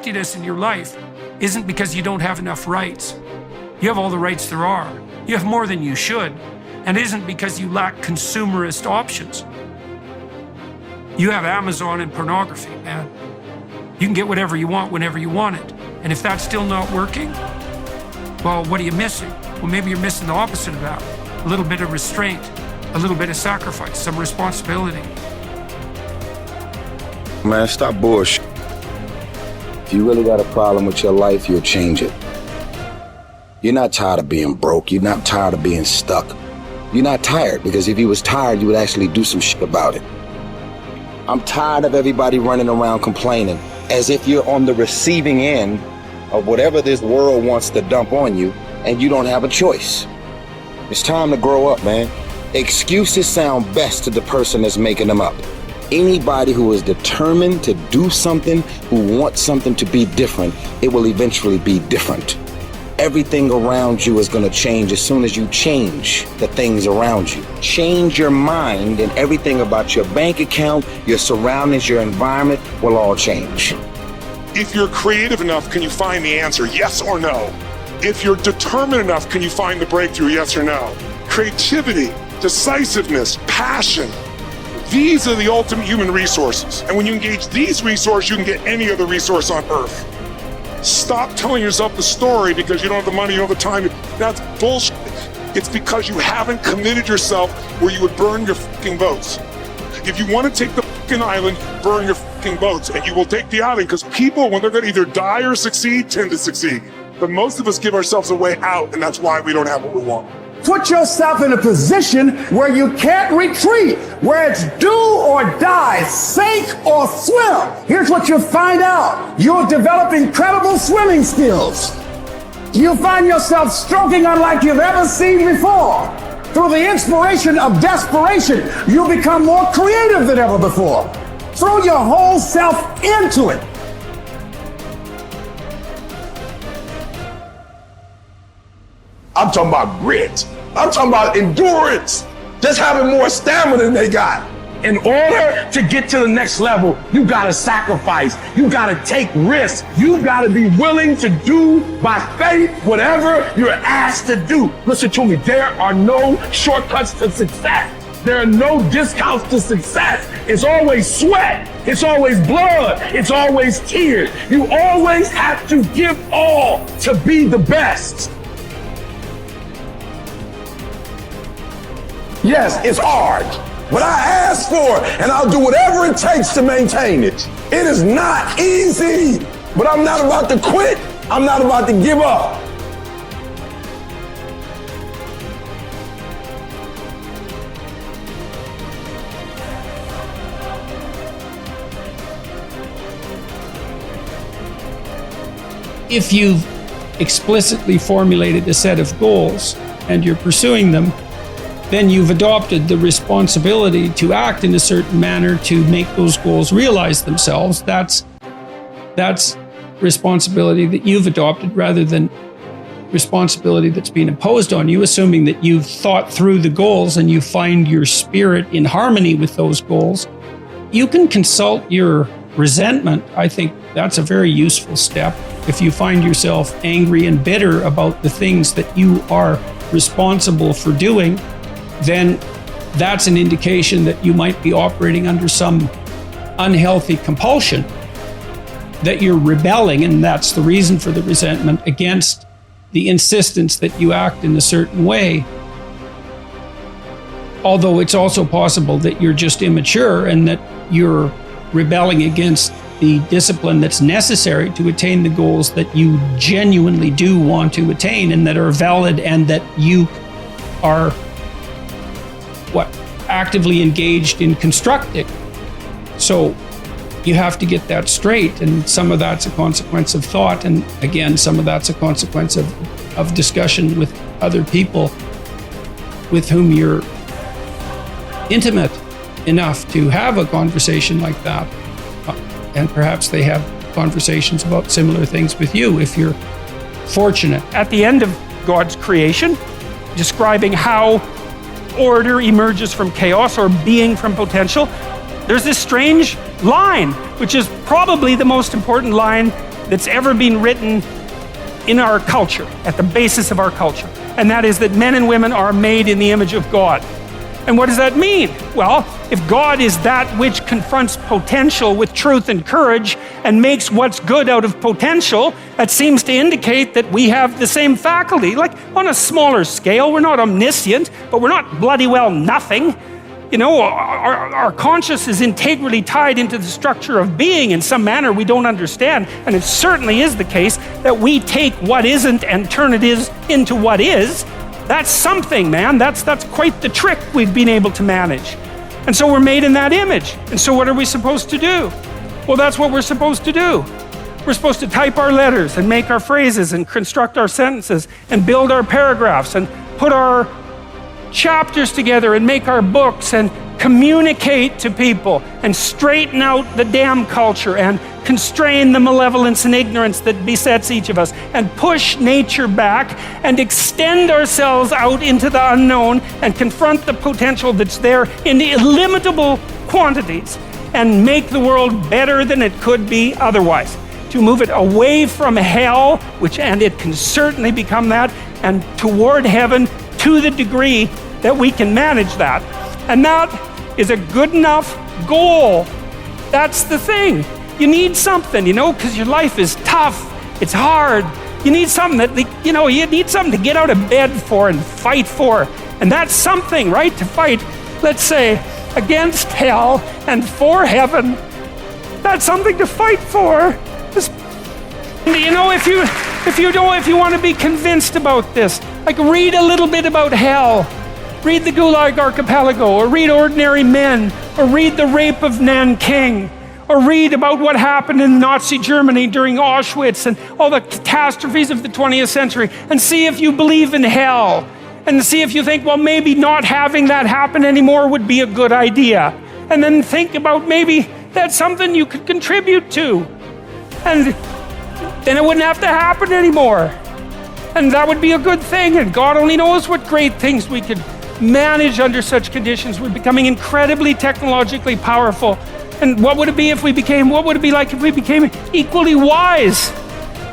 emptiness in your life isn't because you don't have enough rights. You have all the rights there are. You have more than you should. And it isn't because you lack consumerist options. You have Amazon and pornography, man. You can get whatever you want whenever you want it. And if that's still not working, well, what are you missing? Well, maybe you're missing the opposite of that. A little bit of restraint, a little bit of sacrifice, some responsibility. Man, stop bullshit. If you really got a problem with your life, you'll change it. You're not tired of being broke. You're not tired of being stuck. You're not tired, because if you was tired, you would actually do some shit about it. I'm tired of everybody running around complaining as if you're on the receiving end of whatever this world wants to dump on you, and you don't have a choice. It's time to grow up, man. Excuses sound best to the person that's making them up. Anybody who is determined to do something, who wants something to be different, it will eventually be different. Everything around you is going to change as soon as you change the things around you. Change your mind, and everything about your bank account, your surroundings, your environment will all change. If you're creative enough, can you find the answer, yes or no? If you're determined enough, can you find the breakthrough, yes or no? Creativity, decisiveness, passion. These are the ultimate human resources. And when you engage these resources, you can get any other resource on earth. Stop telling yourself the story because you don't have the money, you don't have the time. That's bullshit. It's because you haven't committed yourself where you would burn your fucking boats. If you want to take the fucking island, burn your fucking boats, and you will take the island, because people, when they're going to either die or succeed, tend to succeed. But most of us give ourselves a way out, and that's why we don't have what we want. Put yourself in a position where you can't retreat, where it's do or die, sink or swim. Here's what you'll find out. You'll develop incredible swimming skills. You'll find yourself stroking unlike you've ever seen before. Through the inspiration of desperation, you'll become more creative than ever before. Throw your whole self into it. I'm talking about grit. I'm talking about endurance. Just having more stamina than they got. In order to get to the next level, you gotta sacrifice. You gotta take risks. You gotta be willing to do by faith whatever you're asked to do. Listen to me, there are no shortcuts to success. There are no discounts to success. It's always sweat. It's always blood. It's always tears. You always have to give all to be the best. Yes, it's hard, but I ask for it, and I'll do whatever it takes to maintain it. It is not easy, but I'm not about to quit. I'm not about to give up. If you've explicitly formulated a set of goals and you're pursuing them, then you've adopted the responsibility to act in a certain manner to make those goals realize themselves. That's responsibility that you've adopted rather than responsibility that's being imposed on you, assuming that you've thought through the goals and you find your spirit in harmony with those goals. You can consult your resentment. I think that's a very useful step. If you find yourself angry and bitter about the things that you are responsible for doing, then that's an indication that you might be operating under some unhealthy compulsion, that you're rebelling, and that's the reason for the resentment against the insistence that you act in a certain way. Although it's also possible that you're just immature and that you're rebelling against the discipline that's necessary to attain the goals that you genuinely do want to attain and that are valid and that you are actively engaged in constructing. So you have to get that straight, and some of that's a consequence of thought, and again, some of that's a consequence of discussion with other people with whom you're intimate enough to have a conversation like that, and perhaps they have conversations about similar things with you if you're fortunate. At the end of God's creation, describing how order emerges from chaos, or being from potential, there's this strange line, which is probably the most important line that's ever been written in our culture, at the basis of our culture. And that is that men and women are made in the image of God. And what does that mean? Well, if God is that which confronts potential with truth and courage and makes what's good out of potential, that seems to indicate that we have the same faculty. Like on a smaller scale, we're not omniscient, but we're not bloody well nothing. You know, our conscious is integrally tied into the structure of being in some manner we don't understand. And it certainly is the case that we take what isn't and turn it into what is. That's something, man. That's quite the trick we've been able to manage. And so we're made in that image. And so what are we supposed to do? Well, that's what we're supposed to do. We're supposed to type our letters and make our phrases and construct our sentences and build our paragraphs and put our chapters together and make our books and communicate to people and straighten out the damn culture and constrain the malevolence and ignorance that besets each of us and push nature back and extend ourselves out into the unknown and confront the potential that's there in the illimitable quantities and make the world better than it could be otherwise. To move it away from hell, and it can certainly become that, and toward heaven to the degree that we can manage that. And that is a good enough goal. That's the thing. You need something, because your life is tough. It's hard. You need something you need something to get out of bed for and fight for. And that's something, right? To fight, let's say, against hell and for heaven. That's something to fight for. If you want to be convinced about this, like read a little bit about hell. Read the Gulag Archipelago, or read Ordinary Men, or read The Rape of Nanking, or read about what happened in Nazi Germany during Auschwitz and all the catastrophes of the 20th century, and see if you believe in hell, and see if you think, well, maybe not having that happen anymore would be a good idea. And then think about maybe that's something you could contribute to. And then it wouldn't have to happen anymore. And that would be a good thing, and God only knows what great things we could manage under such conditions. We're becoming incredibly technologically powerful. And what would it be like if we became equally wise?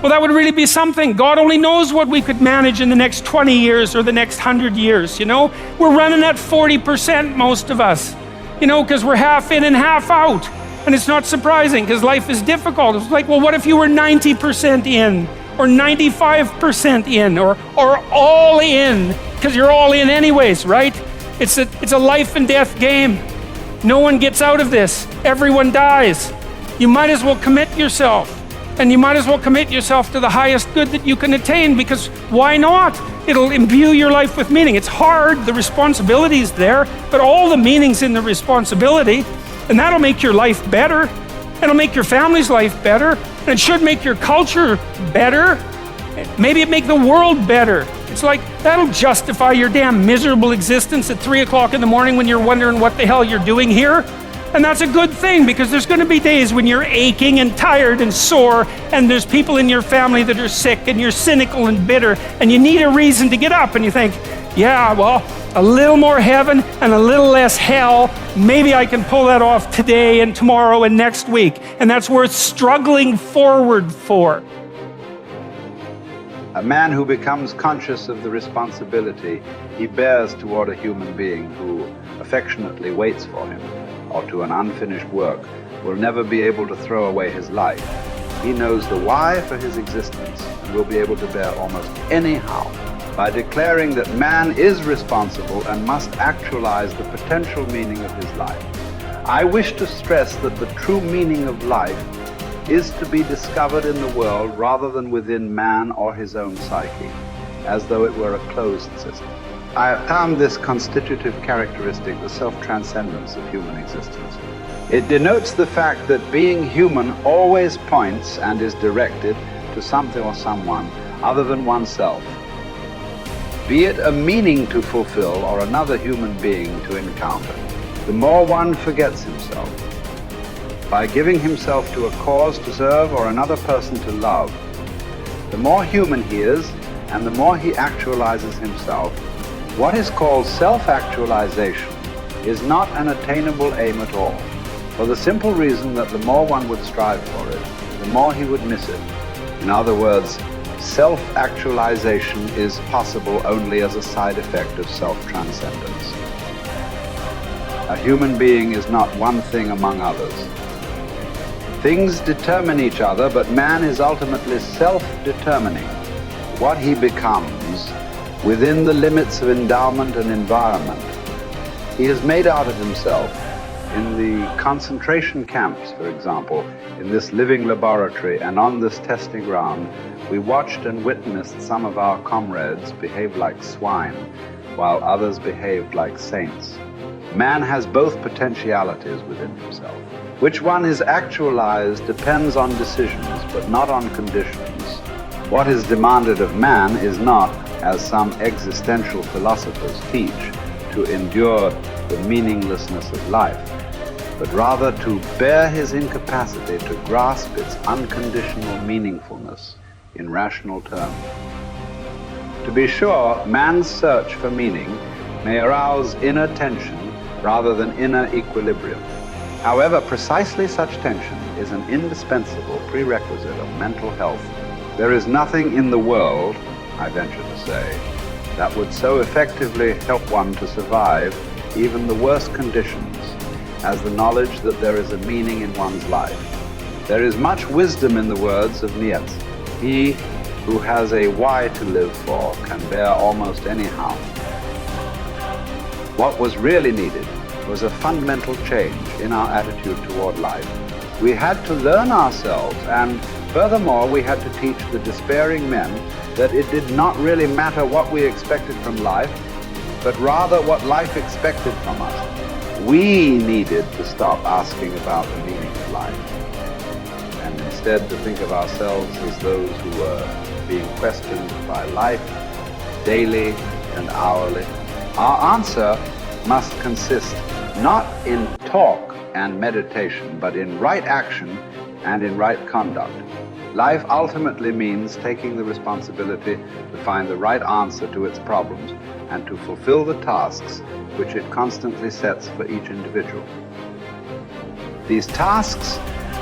Well, that would really be something. God only knows what we could manage in the next 20 years or the next 100 years, We're running at 40%, most of us, because we're half in and half out. And it's not surprising, because life is difficult. It's like, well, what if you were 90% in? Or 95% in, or all in, because you're all in anyways, right? It's a life and death game. No one gets out of this. Everyone dies. You might as well commit yourself. And you might as well commit yourself to the highest good that you can attain, because why not? It'll imbue your life with meaning. It's hard, the responsibility's there, but all the meaning's in the responsibility, and that'll make your life better. It'll make your family's life better. And it should make your culture better. Maybe it make the world better. It's like, that'll justify your damn miserable existence at 3 o'clock in the morning when you're wondering what the hell you're doing here. And that's a good thing, because there's going to be days when you're aching and tired and sore, and there's people in your family that are sick, and you're cynical and bitter, and you need a reason to get up, and you think, yeah, well, a little more heaven and a little less hell, maybe I can pull that off today and tomorrow and next week. And that's worth struggling forward for. A man who becomes conscious of the responsibility he bears toward a human being who affectionately waits for him, or to an unfinished work, will never be able to throw away his life. He knows the why for his existence and will be able to bear almost any how. By declaring that man is responsible and must actualize the potential meaning of his life. I wish to stress that the true meaning of life is to be discovered in the world rather than within man or his own psyche, as though it were a closed system. I have found this constitutive characteristic the self-transcendence of human existence. It denotes the fact that being human always points and is directed to something or someone other than oneself. Be it a meaning to fulfill or another human being to encounter, the more one forgets himself. By giving himself to a cause to serve or another person to love, the more human he is and the more he actualizes himself. What is called self-actualization is not an attainable aim at all, for the simple reason that the more one would strive for it, the more he would miss it. In other words, self-actualization is possible only as a side effect of self-transcendence. A human being is not one thing among others. Things determine each other, but man is ultimately self-determining what he becomes within the limits of endowment and environment. He has made out of himself. In the concentration camps, for example, in this living laboratory and on this testing ground, we watched and witnessed some of our comrades behave like swine, while others behaved like saints. Man has both potentialities within himself. Which one is actualized depends on decisions, but not on conditions. What is demanded of man is not, as some existential philosophers teach, to endure the meaninglessness of life, but rather to bear his incapacity to grasp its unconditional meaningfulness in rational terms. To be sure, man's search for meaning may arouse inner tension rather than inner equilibrium. However, precisely such tension is an indispensable prerequisite of mental health. There is nothing in the world, I venture to say, that would so effectively help one to survive even the worst conditions as the knowledge that there is a meaning in one's life. There is much wisdom in the words of Nietzsche. He who has a why to live for can bear almost any how. What was really needed was a fundamental change in our attitude toward life. We had to learn ourselves, and furthermore, we had to teach the despairing men that it did not really matter what we expected from life, but rather what life expected from us. We needed to stop asking about the meaning of life, and instead to think of ourselves as those who were being questioned by life daily and hourly. Our answer must consist not in talk and meditation, but in right action and in right conduct. Life ultimately means taking the responsibility to find the right answer to its problems and to fulfill the tasks which it constantly sets for each individual. These tasks,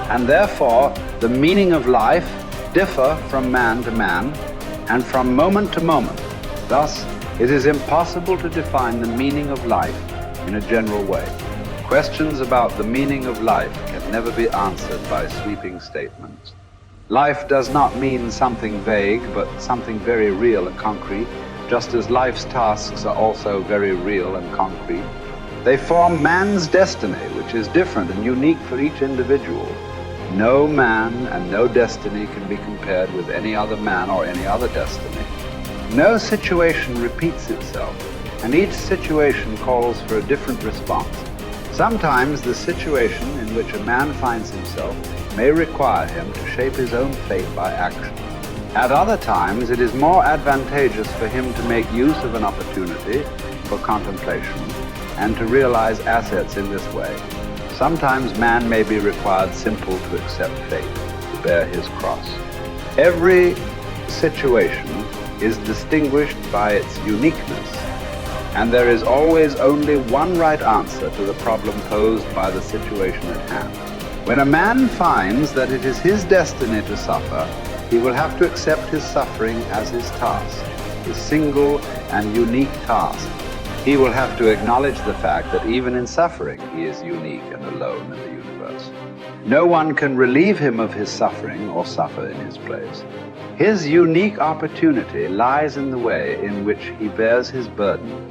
and therefore the meaning of life, differ from man to man and from moment to moment. Thus, it is impossible to define the meaning of life in a general way. Questions about the meaning of life can never be answered by sweeping statements. Life does not mean something vague, but something very real and concrete, just as life's tasks are also very real and concrete. They form man's destiny, which is different and unique for each individual. No man and no destiny can be compared with any other man or any other destiny. No situation repeats itself, and each situation calls for a different response. Sometimes the situation in which a man finds himself may require him to shape his own fate by action. At other times, it is more advantageous for him to make use of an opportunity for contemplation and to realize assets in this way. Sometimes man may be required simply to accept fate, to bear his cross. Every situation is distinguished by its uniqueness, and there is always only one right answer to the problem posed by the situation at hand. When a man finds that it is his destiny to suffer, he will have to accept his suffering as his task, his single and unique task. He will have to acknowledge the fact that even in suffering, he is unique and alone in the universe. No one can relieve him of his suffering or suffer in his place. His unique opportunity lies in the way in which he bears his burden.